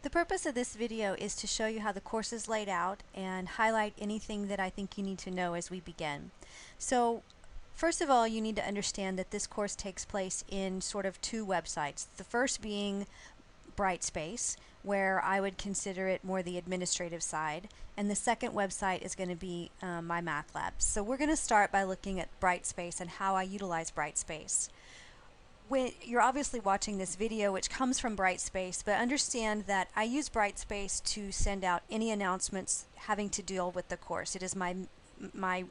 The purpose of this video is to show you how the course is laid out and highlight anything that I think you need to know as we begin. So first of all, you need to understand that this course takes place in sort of two websites. The first being Brightspace, where I would consider it more the administrative side, and the second website is going to be MyMathLab. So we're going to start by looking at Brightspace and how I utilize Brightspace. When you're obviously watching this video, which comes from Brightspace, but understand that I use Brightspace to send out any announcements having to deal with the course. It is my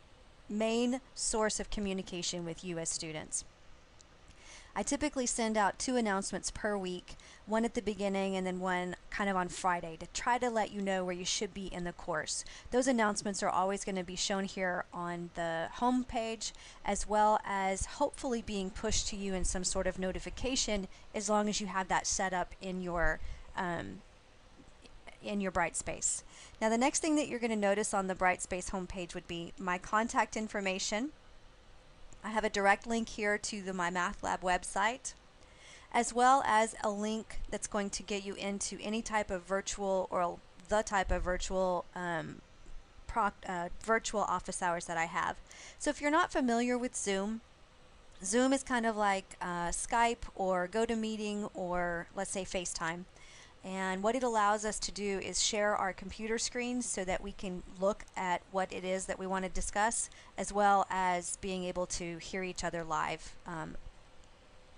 main source of communication with you as students. I typically send out 2 announcements per week, one at the beginning and then one kind of on Friday, to try to let you know where you should be in the course. Those announcements are always going to be shown here on the home page, as well as hopefully being pushed to you in some sort of notification, as long as you have that set up in your Brightspace. Now the next thing that you're going to notice on the Brightspace homepage would be my contact information. I have a direct link here to the MyMathLab website, as well as a link that's going to get you into any type of virtual or the type of virtual virtual office hours that I have. So if you're not familiar with Zoom, Zoom is kind of like Skype or GoToMeeting or let's say FaceTime. And what it allows us to do is share our computer screens so that we can look at what it is that we want to discuss, as well as being able to hear each other live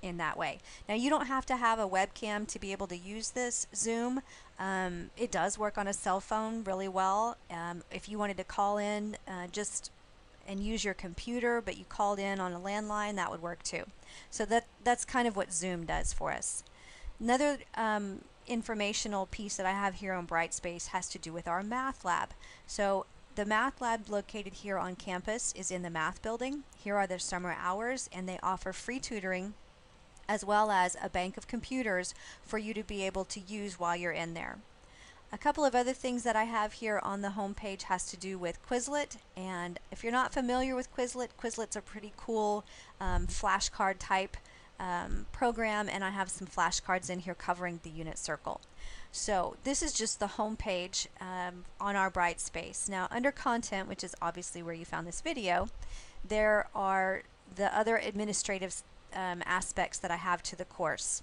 in that way. Now you don't have to have a webcam to be able to use this Zoom. It does work on a cell phone really well. If you wanted to call in and use your computer, but you called in on a landline, that would work too. So that's kind of what Zoom does for us. Another informational piece that I have here on Brightspace has to do with our math lab. So the math lab located here on campus is in the math building. Here are their summer hours, and they offer free tutoring as well as a bank of computers for you to be able to use while you're in there. A couple of other things that I have here on the home page has to do with Quizlet, and if you're not familiar with Quizlet, Quizlet's a pretty cool flashcard type program, and I have some flashcards in here covering the unit circle. So this is just the home page on our Brightspace. Now under content, which is obviously where you found this video, there are the other administrative aspects that I have to the course.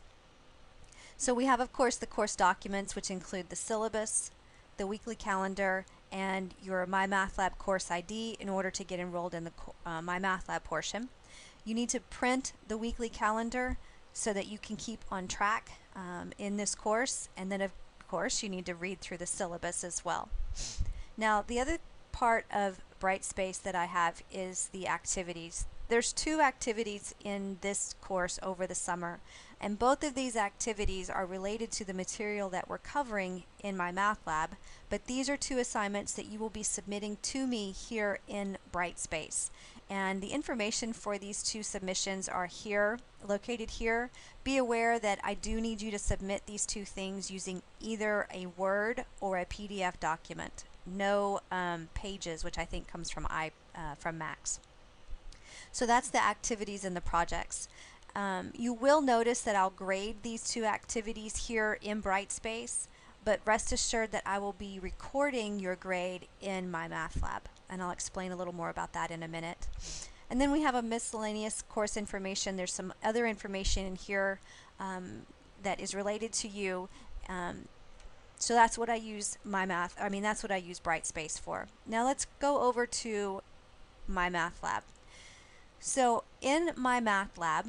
So we have, of course, the course documents, which include the syllabus, the weekly calendar, and your MyMathLab course ID in order to get enrolled in the MyMathLab portion. You need to print the weekly calendar so that you can keep on track in this course, and then of course you need to read through the syllabus as well. Now the other part of Brightspace that I have is the activities. There's 2 activities in this course over the summer, and both of these activities are related to the material that we're covering in MyMathLab, but these are 2 assignments that you will be submitting to me here in Brightspace. And the information for these 2 submissions are here, located here. Be aware that I do need you to submit these 2 things using either a Word or a PDF document. No pages, which I think comes from Max. So that's the activities and the projects. You will notice that I'll grade these 2 activities here in Brightspace, but rest assured that I will be recording your grade in MyMathLab, and I'll explain a little more about that in a minute. And then we have a miscellaneous course information. There's some other information in here that is related to you. So that's what I use that's what I use Brightspace for. Now let's go over to MyMathLab. So in MyMathLab,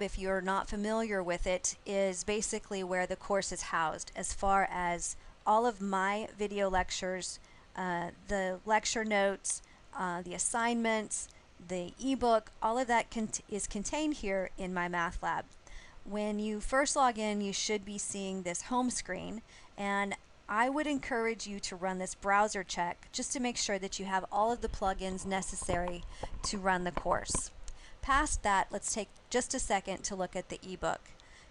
if you're not familiar with it, is basically where the course is housed as far as all of my video lectures, the lecture notes, the assignments, the ebook, all of that is contained here in MyMathLab. When you first log in, you should be seeing this home screen, and I would encourage you to run this browser check just to make sure that you have all of the plugins necessary to run the course. Past that, let's take just a second to look at the ebook.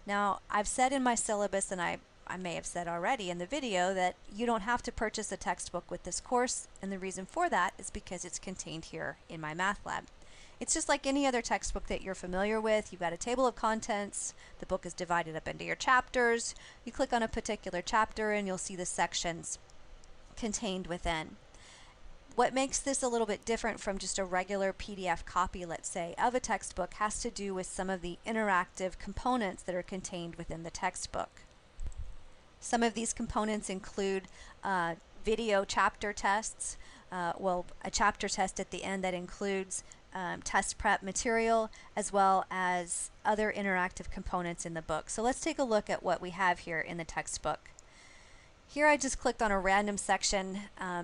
Now, I've said in my syllabus, and I may have said already in the video, that you don't have to purchase a textbook with this course, and the reason for that is because it's contained here in MyMathLab. It's just like any other textbook that you're familiar with. You've got a table of contents. The book is divided up into your chapters. You click on a particular chapter and you'll see the sections contained within. What makes this a little bit different from just a regular PDF copy, let's say, of a textbook has to do with some of the interactive components that are contained within the textbook. Some of these components include video chapter tests, a chapter test at the end that includes test prep material, as well as other interactive components in the book. So let's take a look at what we have here in the textbook. Here I just clicked on a random section.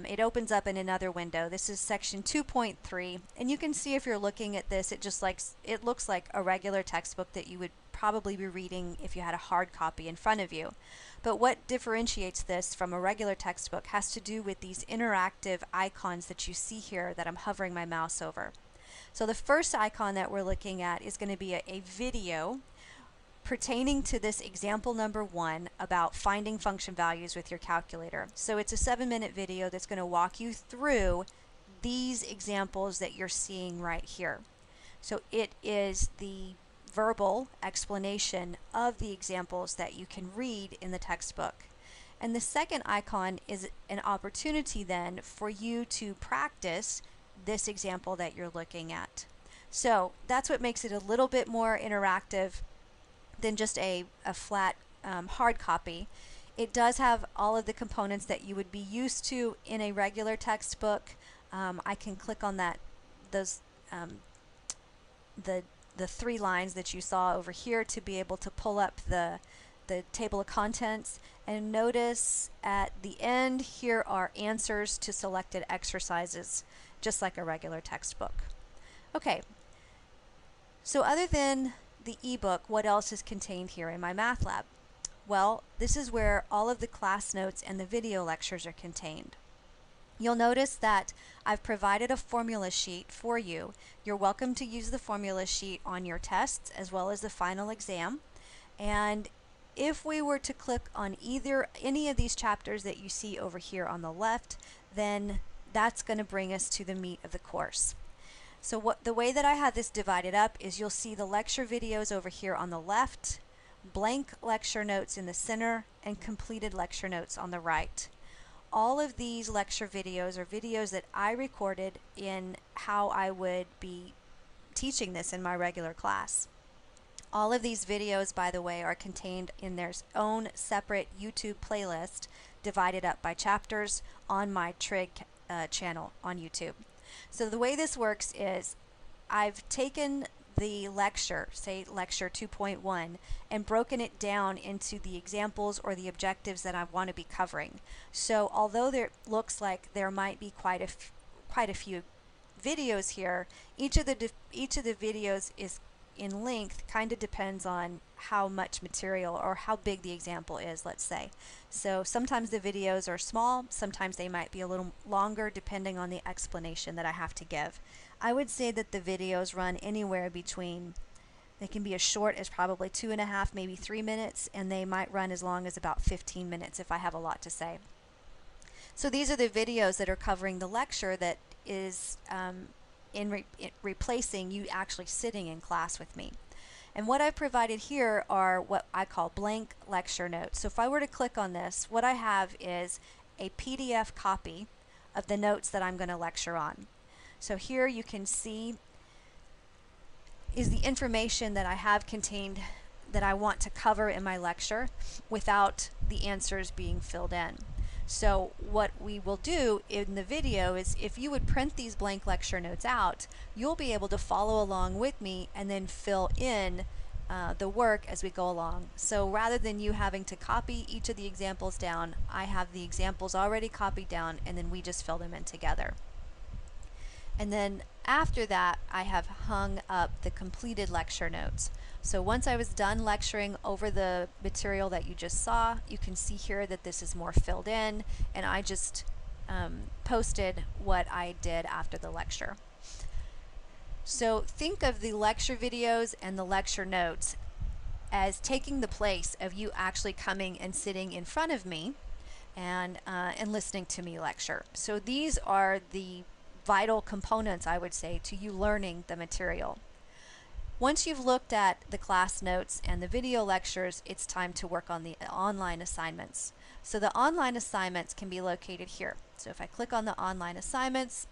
It opens up in another window. This is section 2.3, and you can see if you're looking at this, it looks like a regular textbook that you would probably be reading if you had a hard copy in front of you. But what differentiates this from a regular textbook has to do with these interactive icons that you see here that I'm hovering my mouse over. So the first icon that we're looking at is going to be a video pertaining to this example number 1 about finding function values with your calculator. So it's a 7-minute video that's going to walk you through these examples that you're seeing right here. So it is the verbal explanation of the examples that you can read in the textbook. And the second icon is an opportunity then for you to practice this example that you're looking at. So that's what makes it a little bit more interactive than just a flat hard copy. It does have all of the components that you would be used to in a regular textbook. I can click on the 3 lines that you saw over here to be able to pull up the table of contents, and notice at the end here are answers to selected exercises, just like a regular textbook. Okay, so other than the ebook, what else is contained here in my math lab? Well, this is where all of the class notes and the video lectures are contained. You'll notice that I've provided a formula sheet for you. You're welcome to use the formula sheet on your tests as well as the final exam. And if we were to click on any of these chapters that you see over here on the left, then that's going to bring us to the meat of the course. So the way that I have this divided up is you'll see the lecture videos over here on the left, blank lecture notes in the center, and completed lecture notes on the right. All of these lecture videos are videos that I recorded in how I would be teaching this in my regular class. All of these videos, by the way, are contained in their own separate YouTube playlist divided up by chapters on my Trig channel on YouTube. So the way this works is I've taken the lecture, say lecture 2.1, and broken it down into the examples or the objectives that I want to be covering. So although there looks like there might be quite a few videos here, each of the videos is in length kind of depends on how much material or how big the example is, let's say. So sometimes the videos are small, sometimes they might be a little longer depending on the explanation that I have to give. I would say that the videos run anywhere between, they can be as short as probably 2.5, maybe 3 minutes, and they might run as long as about 15 minutes if I have a lot to say. So these are the videos that are covering the lecture that is in replacing you actually sitting in class with me. And what I've provided here are what I call blank lecture notes. So if I were to click on this, what I have is a PDF copy of the notes that I'm going to lecture on. So here you can see is the information that I have contained that I want to cover in my lecture without the answers being filled in. So what we will do in the video is if you would print these blank lecture notes out, you'll be able to follow along with me and then fill in the work as we go along. So rather than you having to copy each of the examples down, I have the examples already copied down and then we just fill them in together. And then after that, I have hung up the completed lecture notes. So once I was done lecturing over the material that you just saw, you can see here that this is more filled in, and I just posted what I did after the lecture. So think of the lecture videos and the lecture notes as taking the place of you actually coming and sitting in front of me and listening to me lecture. So these are the vital components, I would say, to you learning the material. Once you've looked at the class notes and the video lectures, it's time to work on the online assignments. So the online assignments can be located here. So if I click on the online assignments,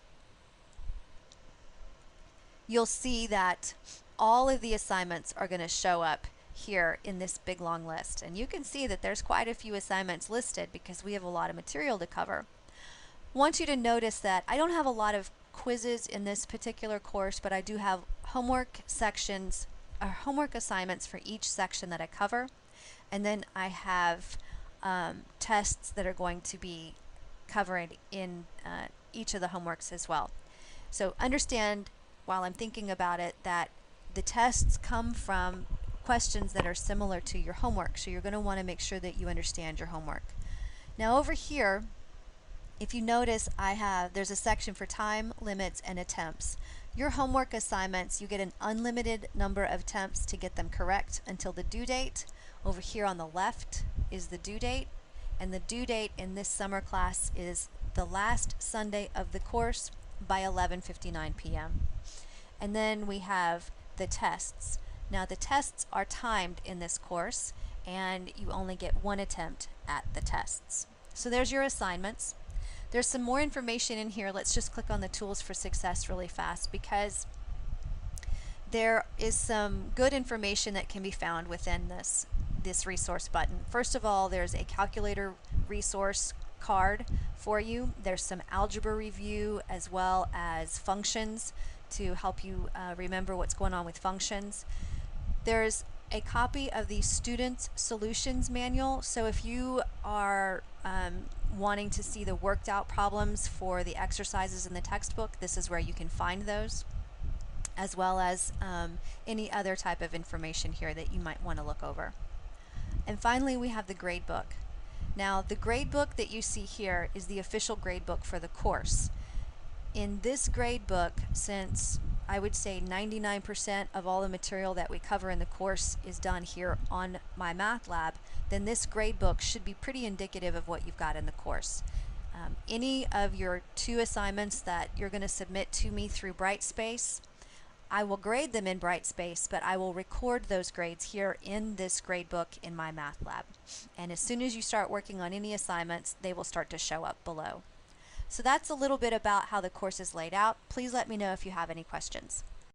you'll see that all of the assignments are going to show up here in this big long list. And you can see that there's quite a few assignments listed because we have a lot of material to cover. I want you to notice that I don't have a lot of quizzes in this particular course, but I do have homework sections or homework assignments for each section that I cover. And then I have tests that are going to be covered in each of the homeworks as well. So understand, while I'm thinking about it, that the tests come from questions that are similar to your homework. So you're going to want to make sure that you understand your homework. Now over here, if you notice, there's a section for time, limits, and attempts. Your homework assignments, you get an unlimited number of attempts to get them correct until the due date. Over here on the left is the due date, and the due date in this summer class is the last Sunday of the course by 11:59 p.m. And then we have the tests. Now the tests are timed in this course, and you only get one attempt at the tests. So there's your assignments. There's some more information in here. Let's just click on the Tools for Success really fast, because there is some good information that can be found within this resource button. First of all, there's a calculator resource card for you. There's some algebra review as well as functions to help you remember what's going on with functions. There's a copy of the Student Solutions Manual. So if you are wanting to see the worked out problems for the exercises in the textbook, this is where you can find those, as well as any other type of information here that you might want to look over. And finally, we have the gradebook. Now, the gradebook that you see here is the official gradebook for the course. In this gradebook, since I would say 99% of all the material that we cover in the course is done here on MyMathLab, then this gradebook should be pretty indicative of what you've got in the course. Any of your 2 assignments that you're going to submit to me through Brightspace, I will grade them in Brightspace, but I will record those grades here in this gradebook in MyMathLab. And as soon as you start working on any assignments, they will start to show up below. So that's a little bit about how the course is laid out. Please let me know if you have any questions.